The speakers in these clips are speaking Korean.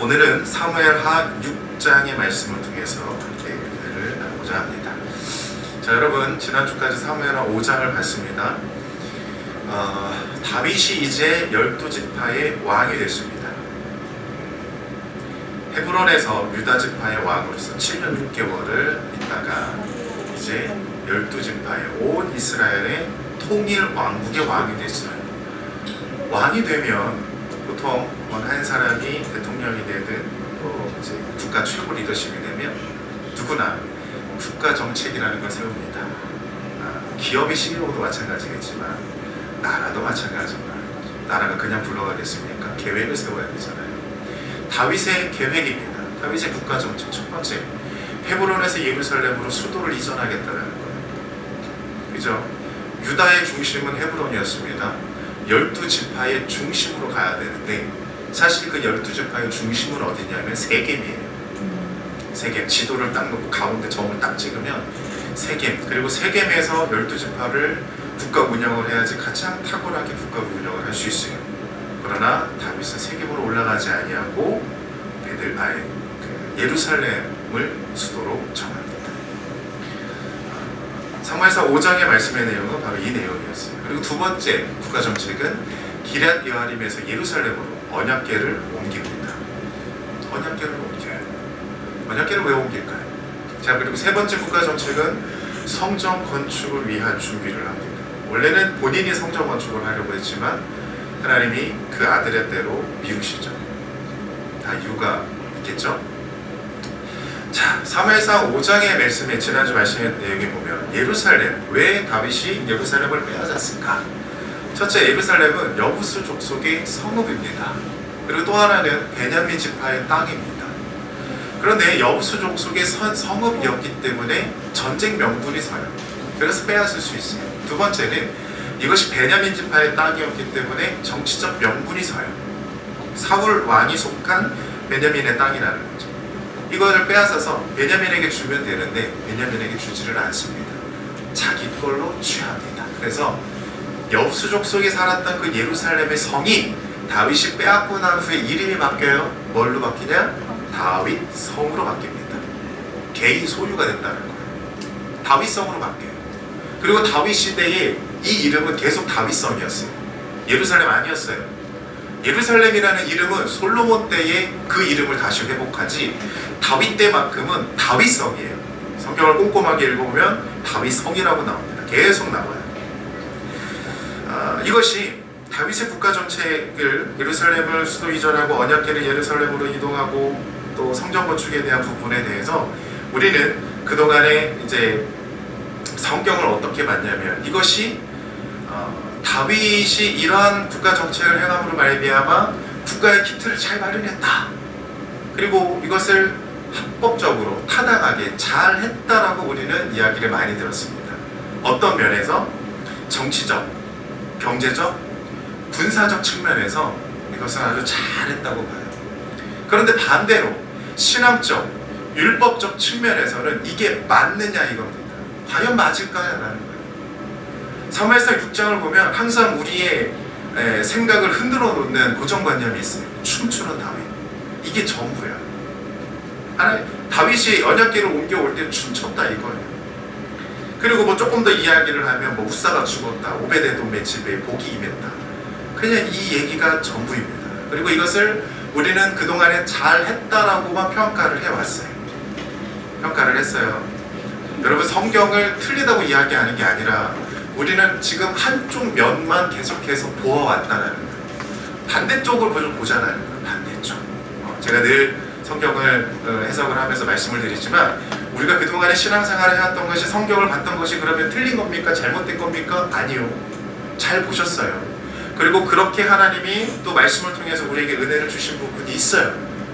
오늘은 사무엘하 6장의 말씀을 통해서 함께 은혜를 나누고자 합니다. 자, 여러분, 지난주까지 사무엘하 5장을 봤습니다. 다윗이 이제 12지파의 왕이 됐습니다. 헤브론에서 유다 지파의 왕으로서 7년 6개월을 있다가 이제 12지파의 온 이스라엘의 통일 왕국의 왕이 됐어요. 왕이 되면 보통 한 사람이 대통령이 되든 또 이제 국가 최고 리더십이 되면 누구나 국가 정책이라는 걸 세웁니다. 기업의 CEO도 마찬가지겠지만 나라도 마찬가지입니다. 나라가 그냥 굴러가겠습니까? 계획을 세워야 되잖아요. 다윗의 계획입니다. 다윗의 국가 정책 첫 번째, 헤브론에서 예루살렘으로 수도를 이전하겠다는 거예요. 그죠? 유다의 중심은 헤브론이었습니다. 12지파의 중심으로 가야 되는데 사실 그 12지파의 중심은 어디냐면 세겜이에요. 세겜, 지도를 딱 놓고 가운데 점을 딱 찍으면 세겜, 그리고 세겜에서 12지파를 국가 운영을 해야지 가장 탁월하게 국가 운영을 할 수 있어요. 그러나 다윗은 세겜으로 올라가지 아니하고 예루살렘을 수도로 정합니다. 사무엘하 5장의 말씀의 내용은 바로 이 내용이었어요. 그리고 두 번째 국가 정책은 기럇 여아림에서 예루살렘으로 언약궤를 옮깁니다. 언약궤를 옮겨요. 언약궤를 왜 옮길까요? 자, 그리고 세 번째 국가 정책은 성전 건축을 위한 준비를 합니다. 원래는 본인이 성전 건축을 하려고 했지만 하나님이 그 아들의 때로 미루시죠. 다 이유가 있겠죠? 자, 사무엘상 5장의 말씀에 지난주 말씀의 내용에 보면 예루살렘, 왜 다윗이 예루살렘을 빼앗았을까? 첫째, 예루살렘은 여부스 족속의 성읍입니다. 그리고 또 하나는 베냐민 지파의 땅입니다. 그런데 여부스 족속의 성읍이었기 때문에 전쟁 명분이 서요. 그래서 빼앗을 수 있어요. 두 번째는 이것이 베냐민 지파의 땅이었기 때문에 정치적 명분이 서요. 사울 왕이 속한 베냐민의 땅이라는 거죠. 이거를 빼앗아서 베냐민에게 주면 되는데 베냐민에게 주지를 않습니다. 자기 걸로 취합니다. 그래서 여부스 족속이 살았던 그 예루살렘의 성이 다윗이 빼앗고 난 후에 이름이 바뀌어요. 뭘로 바뀌냐? 다윗 성으로 바뀝니다. 개인 소유가 된다는 거예요. 다윗 성으로 바뀌어요. 그리고 다윗 시대에 이 이름은 계속 다윗 성이었어요. 예루살렘 아니었어요. 예루살렘이라는 이름은 솔로몬 때에 그 이름을 다시 회복하지 다윗 때만큼은 다윗성이에요. 성경을 꼼꼼하게 읽어보면 다윗성이라고 나옵니다. 계속 나와요. 이것이 다윗의 국가 정책을 예루살렘을 수도 이전하고 언약궤를 예루살렘으로 이동하고 또 성전 건축에 대한 부분에 대해서 우리는 그동안에 이제 성경을 어떻게 봤냐면 이것이 다윗이 이러한 국가 정책을 행함으로 말미암아 국가의 기틀을 잘 마련했다. 그리고 이것을 합법적으로 타당하게 잘 했다라고 우리는 이야기를 많이 들었습니다. 어떤 면에서 정치적, 경제적, 군사적 측면에서 이것은 아주 잘했다고 봐요. 그런데 반대로 신앙적, 율법적 측면에서는 이게 맞느냐 이겁니다. 과연 맞을까라는 거예요. 사무엘상 6장을 보면 항상 우리의 생각을 흔들어 놓는 고정관념이 있어요. 춤추는 다윗. 이게 전부야. 다윗이 언약궤를 옮겨올 때 춤췄다 이거예요. 그리고 뭐 조금 더 이야기를 하면 뭐 우사가 죽었다, 오베데돔의 집에 복이 임했다. 그냥 이 얘기가 전부입니다. 그리고 이것을 우리는 그동안에 잘했다라고만 평가를 해왔어요. 평가를 했어요. 여러분, 성경을 틀리다고 이야기하는 게 아니라 우리는 지금 한쪽 면만 계속해서 보아왔다는 거예요. 반대쪽을 보자는 거예요. 반대쪽. 제가 늘 성경을 해석을 하면서 말씀을 드리지만 우리가 그동안에 신앙생활을 해왔던 것이 성경을 봤던 것이 그러면 틀린 겁니까? 잘못된 겁니까? 아니요. 잘 보셨어요. 그리고 그렇게 하나님이 또 말씀을 통해서 우리에게 은혜를 주신 부분이 있어요.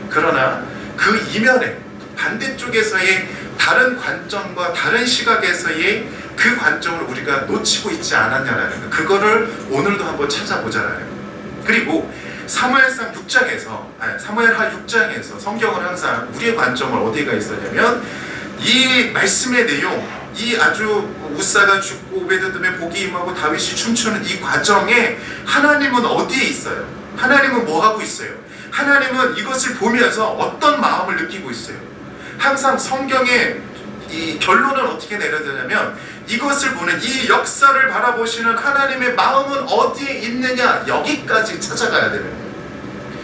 그러나 그 이면에 반대쪽에서의 다른 관점과 다른 시각에서의 그 관점을 우리가 놓치고 있지 않았냐라는 거, 그거를 오늘도 한번 찾아보자라는 거. 그리고 사무엘상 6장에서 사무엘하 6장에서 성경은 항상 우리의 관점을 어디가 있었냐면 이 말씀의 내용, 이 아주 우사가 죽고 오베데돔의 복이 임하고 다윗이 춤추는 이 과정에 하나님은 어디에 있어요? 하나님은 뭐 하고 있어요? 하나님은 이것을 보면서 어떤 마음을 느끼고 있어요? 항상 성경의 이 결론은 어떻게 내려지냐면 이것을 보는 이 역사를 바라보시는 하나님의 마음은 어디에 있느냐, 여기까지 찾아가야 되는 거예요.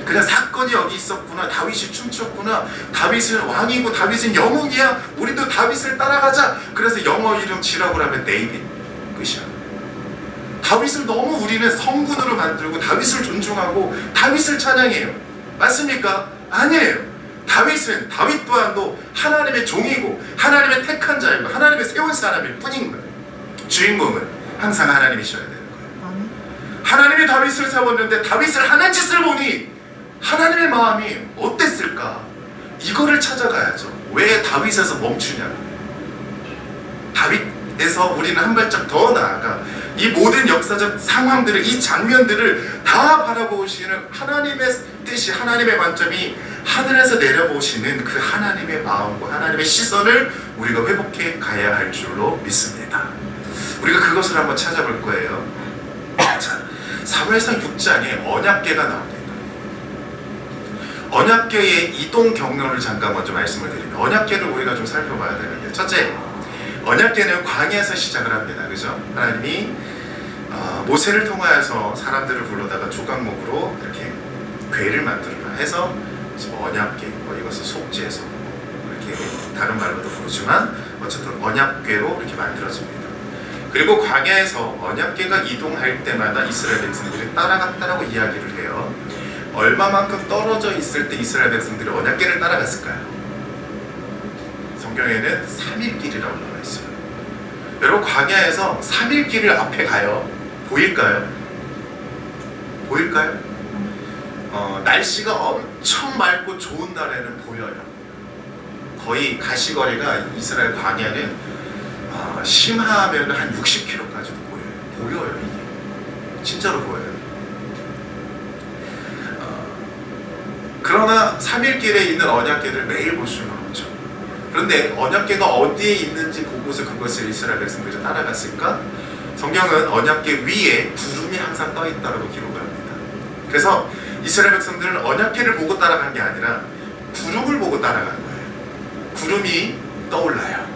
그냥 사건이 여기 있었구나, 다윗이 춤췄구나, 다윗은 왕이고 다윗은 영웅이야, 우리도 다윗을 따라가자. 그래서 영어 이름 지라고 하면 데이빗, 끝이야. 다윗을 너무 우리는 성군으로 만들고 다윗을 존중하고 다윗을 찬양해요. 맞습니까? 아니에요. 다윗 또한도 하나님의 종이고 하나님의 택한 자이고 하나님의 세운 사람일 뿐인 거예요. 주인공은 항상 하나님이셔야 되는 거예요. 하나님이 다윗을 세웠는데 다윗을 하는 짓을 보니 하나님의 마음이 어땠을까? 이거를 찾아가야죠. 왜 다윗에서 멈추냐? 다윗에서 우리는 한 발짝 더 나아가 이 모든 역사적 상황들을, 이 장면들을 다 바라보시는 하나님의 뜻이, 하나님의 관점이 하늘에서 내려보시는 그 하나님의 마음과 하나님의 시선을 우리가 회복해 가야 할 줄로 믿습니다. 우리가 그것을 한번 찾아볼 거예요. 자, 사무엘상 6장에 언약궤가 나옵니다. 언약궤의 이동 경로를 잠깐 먼저 말씀을 드립니다. 언약궤를 우리가 좀 살펴봐야 되는데, 첫째, 언약궤는 광야에서 시작을 합니다. 그죠? 하나님이 모세를 통하여서 사람들을 불러다가 조각목으로 이렇게 궤를 만들어라 해서 언약궤, 이것을 속죄소, 이렇게 다른 말로도 부르지만 어쨌든 언약궤로 이렇게 만들어집니다. 그리고 광야에서 언약궤가 이동할 때마다 이스라엘 백성들이 따라갔다라고 이야기를 해요. 얼마만큼 떨어져 있을 때 이스라엘 백성들이 언약궤를 따라갔을까요? 성경에는 3일 길이라고 나와 있어요. 여러분, 광야에서 3일 길을 앞에 가요. 보일까요? 보일까요? 날씨가 엄청 맑고 좋은 날에는 보여요. 거의 가시거리가 이스라엘 광야는 심하면 한 60km까지도 보여요. 이게 진짜로 보여요. 그러나 3일길에 있는 언약궤를 매일 볼 수는 없죠. 그런데 언약궤가 어디에 있는지 보고서 그것을 이스라엘 백성들이 따라갔을까? 성경은 언약궤 위에 구름이 항상 떠 있다고 기록을 합니다. 그래서 이스라엘 백성들은 언약궤를 보고 따라간 게 아니라 구름을 보고 따라간 거예요. 구름이 떠올라요.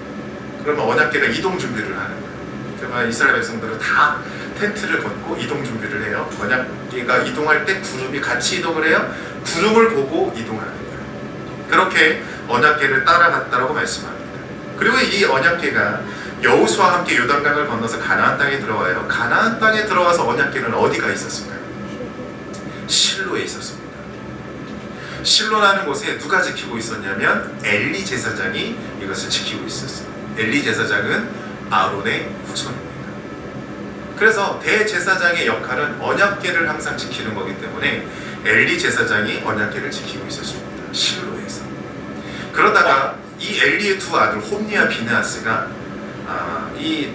그러면 언약궤가 이동 준비를 하는 거예요. 그러면 이스라엘 백성들은 다 텐트를 걷고 이동 준비를 해요. 언약궤가 이동할 때 구름이 같이 이동을 해요. 구름을 보고 이동하는 거예요. 그렇게 언약궤를 따라갔다라고 말씀합니다. 그리고 이 언약궤가 여호수아와 함께 요단강을 건너서 가나안 땅에 들어와요. 가나안 땅에 들어와서 언약궤는 어디가 있었을까요? 실로에 있었습니다. 실로라는 곳에 누가 지키고 있었냐면 엘리 제사장이 이것을 지키고 있었어요. 엘리 제사장은 아론의 후손입니다. 그래서 대제사장의 역할은 언약궤를 항상 지키는 거기 때문에 엘리 제사장이 언약궤를 지키고 있었습니다. 실로에서. 그러다가 이 엘리의 두 아들 홈니와 비느하스가 이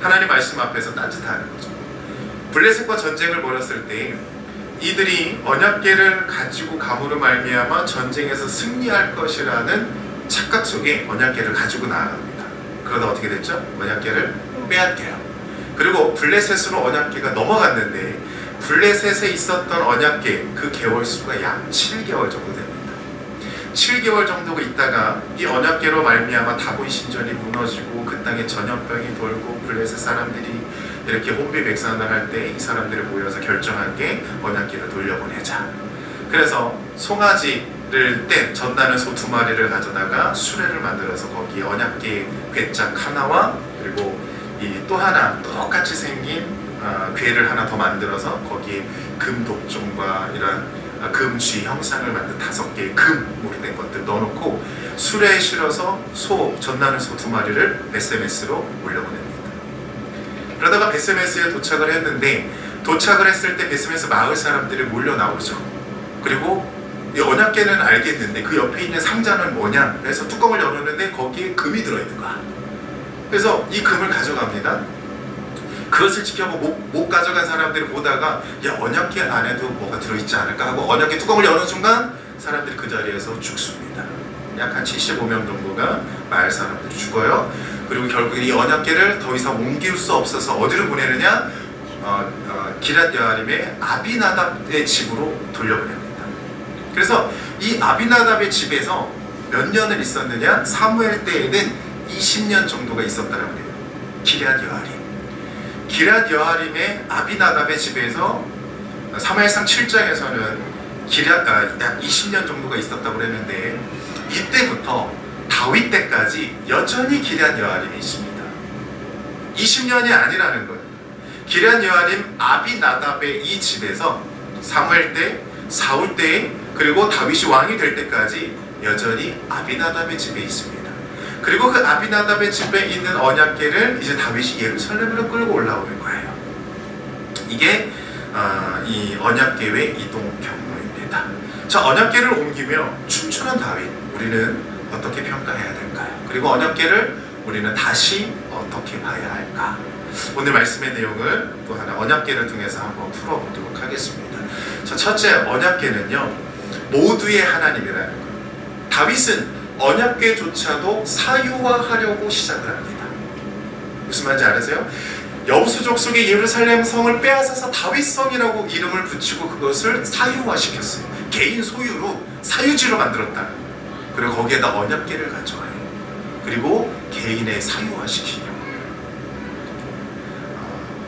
하나님 말씀 앞에서 딴짓하는 거죠. 블레셋과 전쟁을 벌였을 때 이들이 언약궤를 가지고 감으로 말미암아 전쟁에서 승리할 것이라는 착각 속에 언약궤를 가지고 나아갑니다. 그러다 어떻게 됐죠? 언약궤를 빼앗겨요. 그리고 블레셋으로 언약궤가 넘어갔는데 블레셋에 있었던 언약궤 그 개월수가 약 7개월 정도 됩니다. 7개월 정도가 있다가 이 언약궤로 말미암아 다보이 신전이 무너지고 그 땅에 전염병이 돌고 블레셋 사람들이 이렇게 혼비백산을 할 때 이 사람들이 모여서 결정한 게 언약궤를 돌려보내자. 그래서 송아지를 뗀 젖나는 소 2마리를 가져다가 수레를 만들어서 거기에 언약궤 궤짝 하나와 그리고 이 또 하나 똑같이 생긴 궤를 하나 더 만들어서 거기에 금독종과 이런 금쥐 형상을 만든 5개의 금으로 된 것들 넣어놓고 수레에 실어서 젖나는 소 2마리를 베세메스로 올려보냅니다. 그러다가 베세메스에 도착을 했는데 도착을 했을 때 베세메스 마을 사람들이 몰려 나오죠. 그리고 이 언약궤는 알겠는데 그 옆에 있는 상자는 뭐냐? 그래서 뚜껑을 열었는데 거기에 금이 들어있는 거야. 그래서 이 금을 가져갑니다. 그것을 지켜보고 못 가져간 사람들이 보다가 야, 언약궤 안에도 뭐가 들어있지 않을까 하고 언약궤 뚜껑을 여는 순간 사람들이 그 자리에서 죽습니다. 약 한 75명 정도가 마을 사람들이 죽어요. 그리고 결국 이 언약궤를 더 이상 옮길 수 없어서 어디로 보내느냐? 기럇 여아림의 아비나답의 집으로 돌려보냅니다. 그래서 이 아비나답의 집에서 몇 년을 있었느냐? 사무엘 때에는 20년 정도가 있었다라고 해요. 기럇 여아림. 기럇 여아림의 아비나답의 집에서 사무엘상 7장에서는 약 20년 정도가 있었다고 했는데, 이때부터 다윗 때까지 여전히 기럇 여아림이 있습니다. 20년이 아니라는 거예요. 기럇 여아림 아비나답의 이 집에서 사무엘 때, 사울 때, 그리고 다윗이 왕이 될 때까지 여전히 아비나답의 집에 있습니다. 그리고 그 아비나답의 집에 있는 언약궤를 이제 다윗이 예루살렘으로 끌고 올라오는 거예요. 이게 이 언약궤의 이동 경로입니다. 자, 언약궤를 옮기며 춤추는 다윗, 우리는 어떻게 평가해야 될까요? 그리고 언약궤를 우리는 다시 어떻게 봐야 할까? 오늘 말씀의 내용을 또 하나 언약궤를 통해서 한번 풀어보도록 하겠습니다. 자, 첫째, 언약궤는요, 모두의 하나님이라는 것. 다윗은 언약궤조차도 사유화하려고 시작을 합니다. 무슨 말인지 알으세요? 여부수 족속의 예루살렘 성을 빼앗아서 다윗성이라고 이름을 붙이고 그것을 사유화시켰어요. 개인 소유로 사유지로 만들었다. 그리고 거기에다 언약궤를 가져와요. 그리고 개인의 사유화시키려고.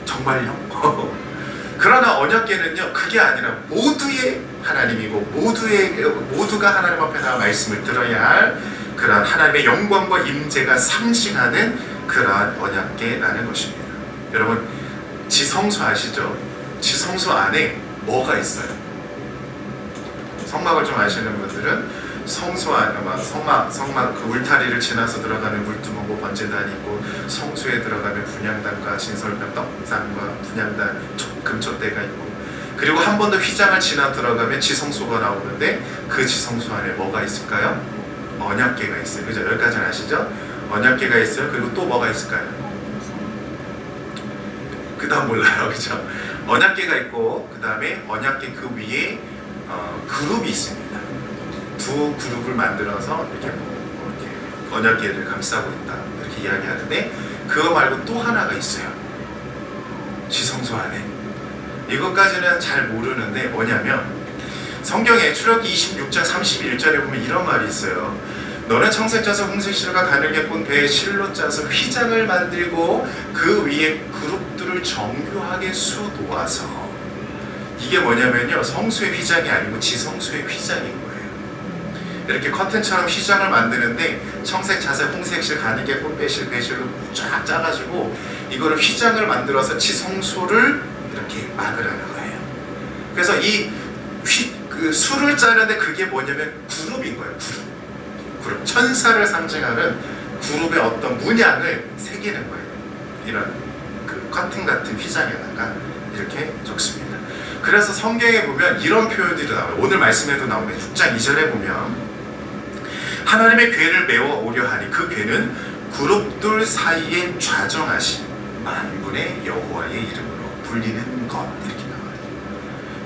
정말요? 그러나 언약궤는요, 그게 아니라 모두의 하나님이고 모두가 하나님 앞에 나와 말씀을 들어야 할 그러한 하나님의 영광과 임재가 상징하는 그러한 언약궤라는 것입니다. 여러분, 지성소 아시죠? 지성소 안에 뭐가 있어요? 성막을 좀 아시는 분들은 성소 안에 성막 그 울타리를 지나서 들어가면 물두멍고 번제단이 있고, 성소에 들어가면 분향단과 진설병 떡상과 분향단 금촛대가 있고, 그리고 한 번 더 휘장을 지나 들어가면 지성소가 나오는데, 그 지성소 안에 뭐가 있을까요? 언약궤가 있어요. 그죠? 여기까지는 아시죠? 언약궤가 있어요. 그리고 또 뭐가 있을까요? 그 다음 몰라요. 그죠? 언약궤가 있고, 그 다음에 언약궤 그 위에 그룹이 있습니다. 두 그룹을 만들어서 이렇게 언약궤를 감싸고 있다, 이렇게 이야기하는데, 그거 말고 또 하나가 있어요. 지성소 안에. 이것까지는 잘 모르는데 뭐냐면, 성경에 출애굽기 26장 31절에 보면 이런 말이 있어요. 너는 청색 짜서 홍색 실과 가늘게 꼰 배에 실로 짜서 휘장을 만들고 그 위에 그룹들을 정교하게 수놓아서. 이게 뭐냐면요, 성소의 휘장이 아니고 지성소의 휘장인 거예요. 이렇게 커튼처럼 휘장을 만드는데 청색, 자색, 홍색 실, 가늘게 꼰 배실, 배실로 쫙 짜가지고 이거를 휘장을 만들어서 지성소를 이렇게 막으라는 거예요. 그래서 그 수를 짜는데 그게 뭐냐면 그룹인 거예요. 그룹. 천사를 상징하는 그룹의 어떤 문양을 새기는 거예요. 이런 그 커튼 같은 휘장에다가 이렇게 적습니다. 그래서 성경에 보면 이런 표현들이 나와요. 오늘 말씀에도 나오네. 6장 2절에 보면 하나님의 궤를 메워 오려 하니 그 궤는 그룹들 사이에 좌정하신 만군의 여호와의 이름으로 불리는 것, 이렇게 나와요.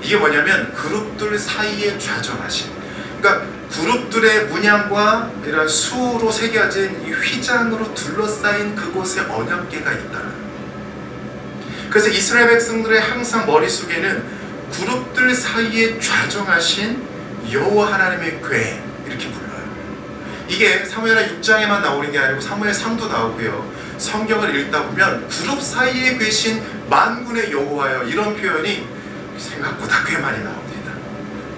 이게 뭐냐면 그룹들 사이에 좌정하신, 그러니까 그룹들의 문양과 이런 수로 새겨진 이 휘장으로 둘러싸인 그곳에 언약궤가 있다는 거예요. 그래서 이스라엘 백성들의 항상 머릿속에는 그룹들 사이에 좌정하신 여호와 하나님의 궤, 이렇게 불러요. 이게 사무엘하 6장에만 나오는 게 아니고 사무엘상도 나오고요. 성경을 읽다 보면 그룹 사이에 계신 만군의 여호와여, 이런 표현이 생각보다 꽤 많이 나옵니다.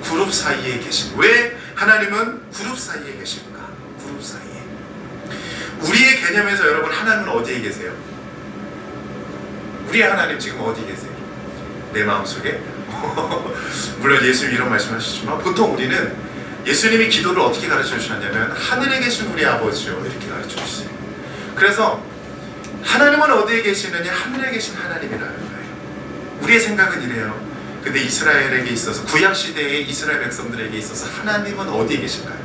그룹 사이에 계신. 왜 하나님은 그룹 사이에 계십니까? 그룹 사이에. 우리의 개념에서 여러분, 하나님은 어디에 계세요? 우리의 하나님 지금 어디 계세요? 내 마음속에? 물론 예수님 이런 말씀하시지만 보통 우리는 예수님이 기도를 어떻게 가르쳐 주셨냐면 하늘에 계신 우리 아버지요, 이렇게 가르쳐 주세요. 그래서 하나님은 어디에 계시느냐? 하늘에 계신 하나님이라는 거예요. 우리의 생각은 이래요. 근데 이스라엘에게 있어서, 구약시대의 이스라엘 백성들에게 있어서 하나님은 어디에 계실까요?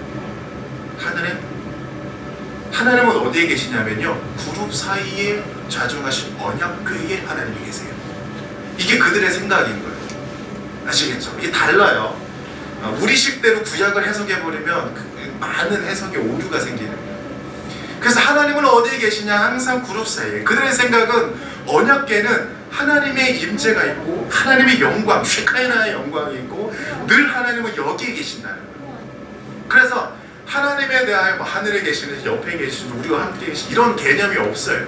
하늘에? 하나님은 어디에 계시냐면요, 그룹 사이에 좌정하신 언약궤에 하나님이 계세요. 이게 그들의 생각인 거예요. 아시겠죠? 이게 달라요. 우리 식대로 구약을 해석해버리면 많은 해석에 오류가 생기는 거예요. 그래서 하나님은 어디에 계시냐? 항상 그룹 사이에. 그들의 생각은 언약궤는 하나님의 임재가 있고 하나님의 영광, 쉐카이나의 영광이 있고 늘 하나님은 여기에 계신다는 거예요. 하나님에 대하여 뭐 하늘에 계시는 옆에 계시는 우리와 함께 계신 이런 개념이 없어요.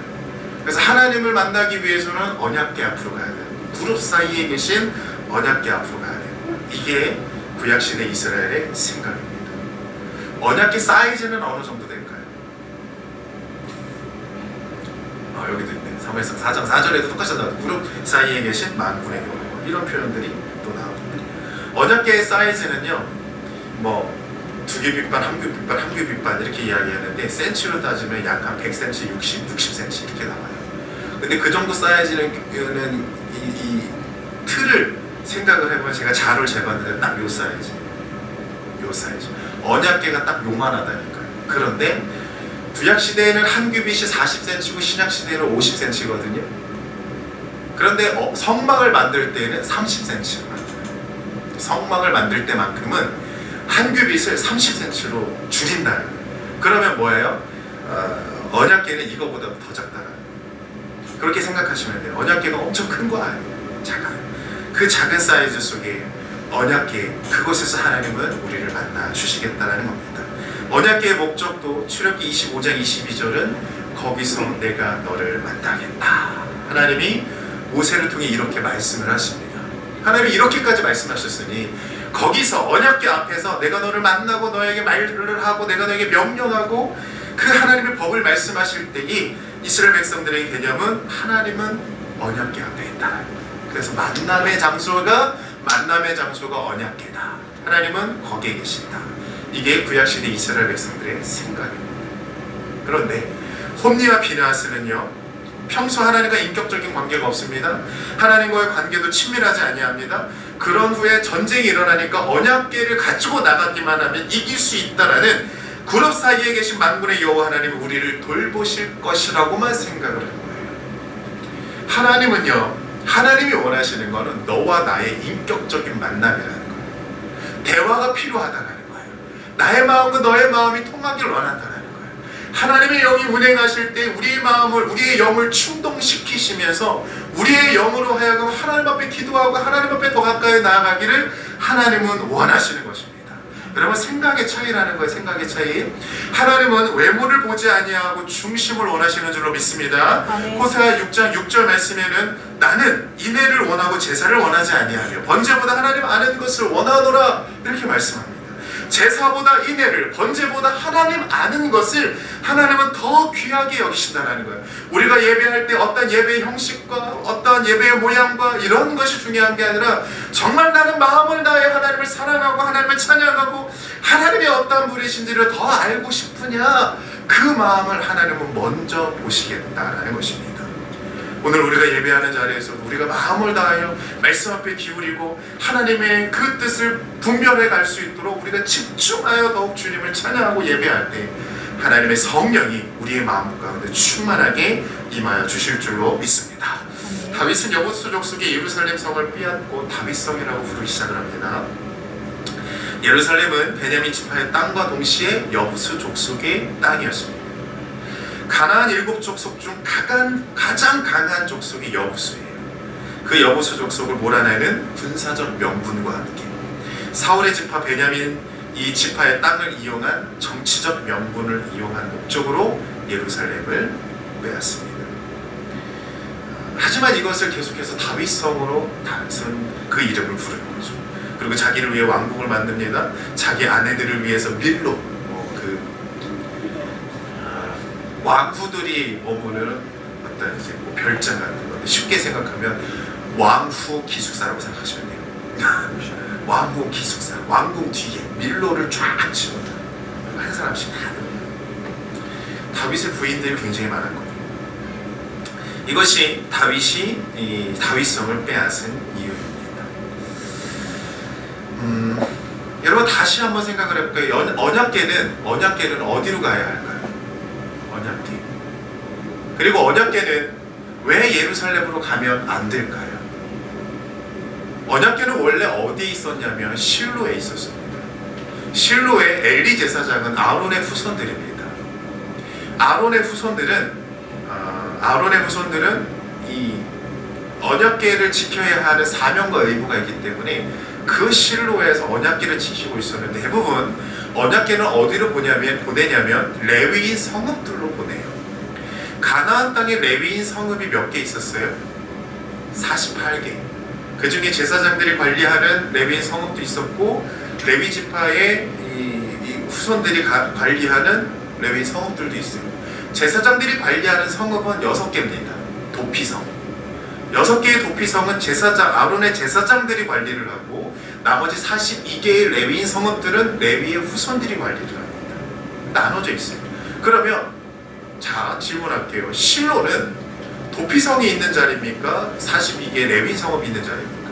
그래서 하나님을 만나기 위해서는 언약궤 앞으로 가야 돼요. 그룹 사이에 계신 언약궤 앞으로 가야 돼요. 이게 구약시대 이스라엘의 생각입니다. 언약궤 사이즈는 어느 정도 될까요? 여기도 있네. 사무엘상 4장 4절에도 똑같이 나와요. 그룹 사이에 계신 만군의 여호와, 이런 표현들이 또 나옵니다. 언약궤의 사이즈는요, 뭐 2개 빗반, 1개 빗반, 1개 빗반 이렇게 이야기하는데 센치로 따지면 약 한 100cm, 60cm 이렇게 나와요. 근데 그 정도 사이즈는 이 틀을 생각을 해보면 제가 자료를 재봤는데 딱 요 사이즈, 요 사이즈. 언약궤가 딱 요만하다니까요. 그런데 구약시대에는 한 규빗이 40cm고 신약시대에는 50cm거든요. 그런데 성막을 만들 때는 30cm로 만들어요. 성막을 만들 때만큼은 한 규빗을 30cm로 줄인다는 거예요. 그러면 뭐예요? 언약궤는 이거보다 더 작다는 거예요. 그렇게 생각하시면 돼요. 언약궤가 엄청 큰 거 아니에요. 작아요. 그 작은 사이즈 속에 언약궤, 그곳에서 하나님은 우리를 만나 주시겠다는 겁니다. 언약궤의 목적도 출애굽기 25장 22절은 거기서 내가 너를 만나겠다. 하나님이 모세를 통해 이렇게 말씀을 하십니다. 하나님이 이렇게까지 말씀하셨으니 거기서 언약궤 앞에서 내가 너를 만나고 너에게 말을 하고 내가 너에게 명령하고 그 하나님의 법을 말씀하실 때에 이스라엘 백성들의 개념은 하나님은 언약궤 앞에 있다. 그래서 만남의 장소가 언약궤다. 하나님은 거기에 계신다. 이게 구약시대 이스라엘 백성들의 생각입니다. 그런데 홈니와 비느하스는요, 평소 하나님과 인격적인 관계가 없습니다. 하나님과의 관계도 친밀하지 아니합니다. 그런 후에 전쟁이 일어나니까 언약궤를 가지고 나가기만 하면 이길 수 있다라는 그룹 사이에 계신 만군의 여호와 하나님은 우리를 돌보실 것이라고만 생각을 한 거예요. 하나님은요, 하나님이 원하시는 것은 너와 나의 인격적인 만남이라는 거예요. 대화가 필요하다는 거예요. 나의 마음과 너의 마음이 통하기를 원한다는 거예요. 하나님의 영이 운행하실 때 우리의 마음을, 우리의 영을 충동시키시면서 우리의 영으로 하여금 하나님 앞에 기도하고 하나님 앞에 더 가까이 나아가기를 하나님은 원하시는 것입니다. 여러분, 생각의 차이라는 거예요. 생각의 차이. 하나님은 외모를 보지 아니하고 중심을 원하시는 줄로 믿습니다. 호세아 6장 6절 말씀에는 나는 인애를 원하고 제사를 원하지 아니하며 번제보다 하나님 아는 것을 원하노라, 이렇게 말씀합니다. 제사보다 인애를, 번제보다 하나님 아는 것을 하나님은 더 귀하게 여기신다는 거예요. 우리가 예배할 때 어떤 예배의 형식과 어떤 예배의 모양과 이런 것이 중요한 게 아니라 정말 나는 마음을 다해 하나님을 사랑하고 하나님을 찬양하고 하나님의 어떤 분이신지를 더 알고 싶으냐, 그 마음을 하나님은 먼저 보시겠다라는 것입니다. 오늘 우리가 예배하는 자리에서 우리가 마음을 다하여 말씀 앞에 기울이고 하나님의 그 뜻을 분별해 갈 수 있도록 우리가 집중하여 더욱 주님을 찬양하고 예배할 때 하나님의 성령이 우리의 마음 가운데 충만하게 임하여 주실 줄로 믿습니다. 다윗은 여부수 족속의 예루살렘 성을 빼앗고 다윗성이라고 부르기 시작을 합니다. 예루살렘은 베냐민 지파의 땅과 동시에 여부수 족속의 땅이었습니다. 가나안 7족속 중 가장 강한 족속이 여부수예요. 그 여부수 족속을 몰아내는 군사적 명분과 함께 사울의 지파 베냐민 이 지파의 땅을 이용한 정치적 명분을 이용한 목적으로 예루살렘을 빼앗습니다. 하지만 이것을 계속해서 다윗성으로 그 이름을 부르는 거죠. 그리고 자기를 위해 왕궁을 만듭니다. 자기 아내들을 위해서 밀로, 왕후들이 머무는 어떤 이제 별장 같은 건데, 쉽게 생각하면 왕후 기숙사라고 생각하시면 돼요. 왕후 기숙사, 왕궁 뒤에 밀로를 쫙 치워놔요. 한 사람씩 다. 다윗의 부인들이 굉장히 많았거든요. 이것이 다윗이 이 다윗성을 빼앗은 이유입니다. 여러분, 다시 한번 생각을 해볼까요? 언약궤는 어디로 가야 할까요? 언약궤. 그리고 언약궤는 왜 예루살렘으로 가면 안 될까요? 언약궤는 원래 어디에 있었냐면 실로에 있었습니다. 실로의 엘리 제사장은 아론의 후손들입니다. 아론의 후손들은 이 언약궤를 지켜야 하는 사명과 의무가 있기 때문에 그 실로에서 언약궤를 지키고 있었는데, 대부분 언약궤는 어디로 보내냐면 레위인 성읍들로 보내요. 가나안 땅에 레위인 성읍이 몇 개 있었어요? 48개. 그 중에 제사장들이 관리하는 레위인 성읍도 있었고, 레위 지파의 이 후손들이 관리하는 레위인 성읍들도 있어요. 제사장들이 관리하는 성읍은 6개입니다. 도피성. 6개의 도피성은 아론의 제사장들이 관리를 하고, 나머지 42개의 레위인 성읍들은 레위의 후손들이 관리를 합니다. 나눠져 있어요. 그러면 자, 질문할게요. 실로는 도피성이 있는 자리입니까? 42개의 레위인 성읍이 있는 자리입니까?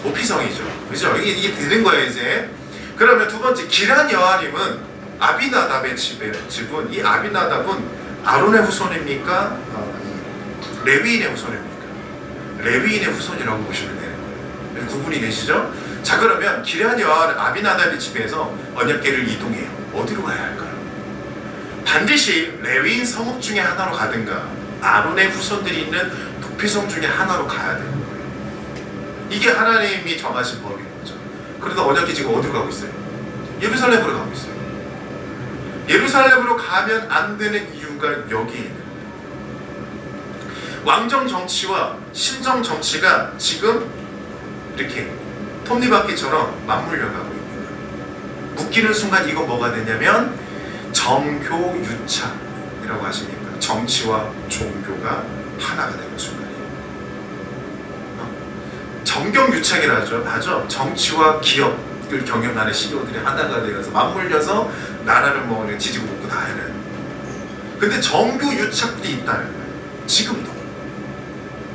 도피성이죠. 그죠? 이게 되는 거예요, 이제. 그러면 두 번째, 기럇 여아림은 아비나답의 집은, 이 아비나답은 아론의 후손입니까? 레위인의 후손입니까? 레위인의 후손이라고 보시면 되는 거예요. 구분이 되시죠? 자, 그러면 기럇 여아림 아비나답의 집에서 언약궤를 이동해요. 어디로 가야 할까요? 반드시 레위인 성읍 중에 하나로 가든가 아론의 후손들이 있는 도피성 중에 하나로 가야 되는 거예요. 이게 하나님이 정하신 법인 거죠. 그래도 언약궤 지금 어디로 가고 있어요? 예루살렘으로 가고 있어요. 예루살렘으로 가면 안 되는 이유가 여기에 있는 거예요. 왕정 정치와 신정 정치가 지금 이렇게 톱니바퀴처럼 맞물려 가고 있는 거예요. 묶이는 순간 이거 뭐가 되냐면 정교유착이라고 하십니까? 정치와 종교가 하나가 되는 순간이에요. 정경유착이라 하죠. 정치와 기업을 경영하는 CEO들이 하나가 되어서 맞물려서 나라를 뭐 지지고 볶고 다 하는. 근데 정교유착이 있다는 거예요. 지금도.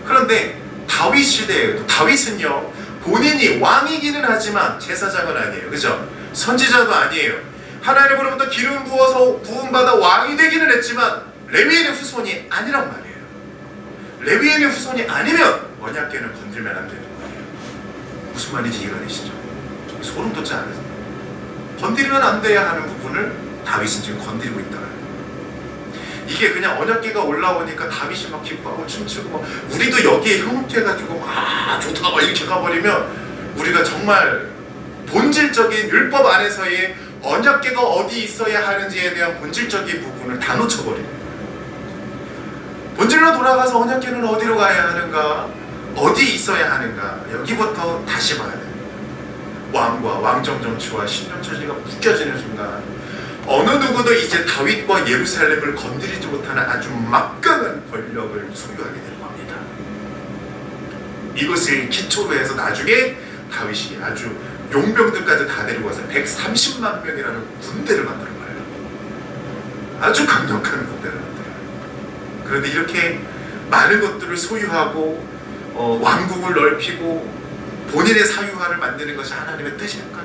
그런데 다윗 시대에도 다윗은요, 본인이 왕이기는 하지만 제사장은 아니에요. 그죠? 선지자도 아니에요. 하나님으로부터 기름 부어서 부음받아 왕이 되기는 했지만 레위인의 후손이 아니란 말이에요. 레위인의 후손이 아니면 언약궤는 건들면 안 되는 거예요. 무슨 말인지 이해가 되시죠? 소름 돋지 않으세요? 건드리면 안 돼야 하는 부분을 다윗은 지금 건드리고 있다는 거예요. 이게 그냥 언약궤가 올라오니까 다윗이 막 기뻐하고 춤추고 막 우리도 여기에 현혹해가지고 막 좋다 막 이렇게 가버리면 우리가 정말 본질적인 율법 안에서의 언약궤가 어디 있어야 하는지에 대한 본질적인 부분을 다 놓쳐버리는 거예요. 본질로 돌아가서 언약궤는 어디로 가야 하는가? 어디 있어야 하는가? 여기부터 다시 봐야 돼요. 왕과 왕정 정치와 신정 정치가 묶여지는 순간 어느 누구도 이제 다윗과 예루살렘을 건드리지 못하는 아주 막강한 권력을 소유하게 되는 겁니다. 이것을 기초로 해서 나중에 다윗이 아주 용병들까지 다 데리고 와서 130만 명이라는 군대를 만들어봐요. 아주 강력한 군대를 만들어요. 그런데 이렇게 많은 것들을 소유하고 왕국을 넓히고 본인의 사유화를 만드는 것이 하나님의 뜻일까요?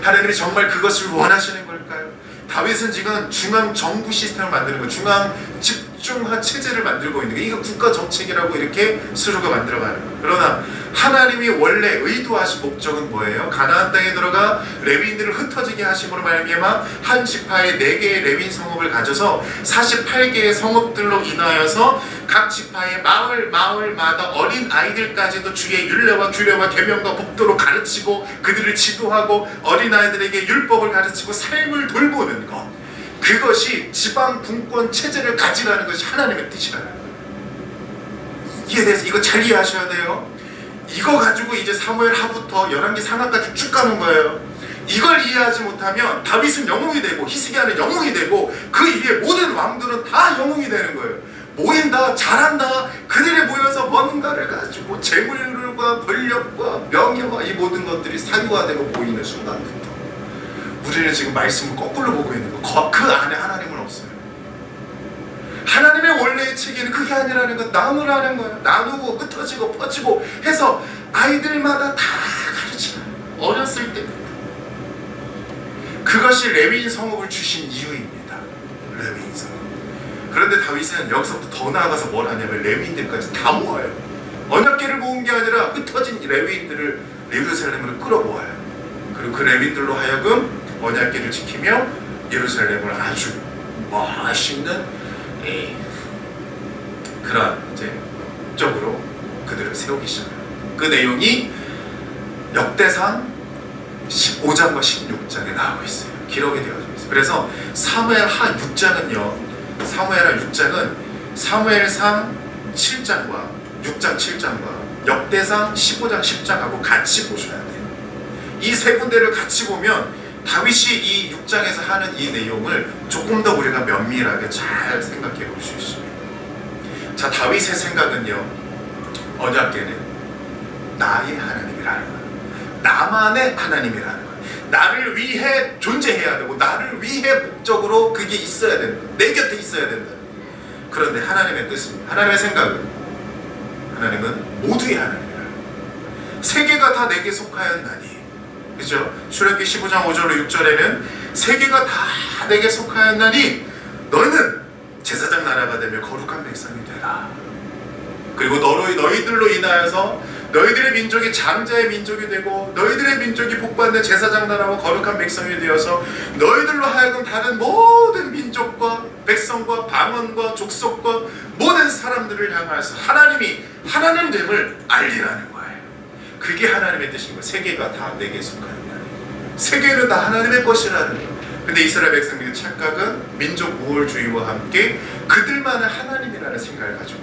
하나님이 정말 그것을 원하시는 걸까요? 다윗은 지금 중앙 정부 시스템을 만드는 거예요. 중앙 집중화 체제를 만들고 있는 거예요. 이거 국가 정책이라고 이렇게 스스로가 만들어가는 거예요. 그러나 하나님이 원래 의도하신 목적은 뭐예요? 가나안 땅에 들어가 레위인들을 흩어지게 하심으로 말미암아 한 지파에 4개의 레위인 성읍을 가져서 48개의 성읍들로 인하여서 각 지파의 마을마다 어린 아이들까지도 주의 율례와 규례와 계명과 법도로 가르치고 그들을 지도하고 어린 아이들에게 율법을 가르치고 삶을 돌보는 것, 그것이 지방 분권 체제를 가지라는 것이 하나님의 뜻이라는 거예요. 이에 대해서 이거 잘 이해하셔야 돼요. 이거 가지고 이제 사무엘 하부터 열왕기 상하까지 쭉 가는 거예요. 이걸 이해하지 못하면 다윗은 영웅이 되고 히스기야는 영웅이 되고 그 위에 모든 왕들은 다 영웅이 되는 거예요. 모인다, 잘한다, 그들이 모여서 뭔가를 가지고 재물과 권력과 명예와 이 모든 것들이 사유화되고 보이는 순간부터 우리는 지금 말씀을 거꾸로 보고 있는 거. 그 안에 하나님은 없어요. 하나님의 원래의 체계는 그게 아니라는 것, 나누라는 거예요. 나누고 흩어지고 퍼지고 해서 아이들마다 다 가르치는 어렸을 때부터. 그것이 레위인 성읍을 주신 이유입니다. 레위인 성읍. 그런데 다윗은 여기서부터 더 나아가서 뭘 하냐면 레위인들까지 다 모아요. 언약궤를 모은 게 아니라 흩어진 레위인들을 예루살렘으로 끌어모아요. 그리고 그 레위인들로 하여금 언약궤를 지키며 예루살렘을 아주 멋있는 그런 이제 목적으로 그들을 세우기 시작해요. 그 내용이 역대상 15장과 16장에 나오고 있어요. 기록이 되어져 있어요. 그래서 사무엘하 6장은요, 사무엘하 6장은 사무엘상 7장과 6장 7장과 역대상 15장 10장하고 같이 보셔야 돼요. 이 세 군데를 같이 보면 다윗이 이 6장에서 하는 이 내용을 조금 더 우리가 면밀하게 잘 생각해 볼 수 있습니다. 자, 다윗의 생각은요, 언약궤는 나의 하나님이라는 거예요. 나만의 하나님이라는 거예요. 나를 위해 존재해야 되고 나를 위해 목적으로 그게 있어야 된다. 내 곁에 있어야 된다. 그런데 하나님의 뜻은, 하나님의 생각은, 하나님은 모두의 하나님이라. 세계가 다 내게 속하였나니, 그죠? 출애굽기 15장 5절로 6절에는 세계가 다 내게 속하였나니 너희는 제사장 나라가 되며 거룩한 백성이 되라. 그리고 너희들로 인하여서 너희들의 민족이 장자의 민족이 되고 너희들의 민족이 복받는 제사장 나라와 거룩한 백성이 되어서 너희들로 하여금 다른 모든 민족과 백성과 방언과 족속과 모든 사람들을 향하여서 하나님이 하나님됨을 알리라는 거예요. 그게 하나님의 뜻인 거예요. 세계가 다 내게 속하는 거예요. 세계는 다 하나님의 것이라는 거예요. 근데 이스라엘 백성들의 착각은 민족 우월주의와 함께 그들만의 하나님이라는 생각을 가지고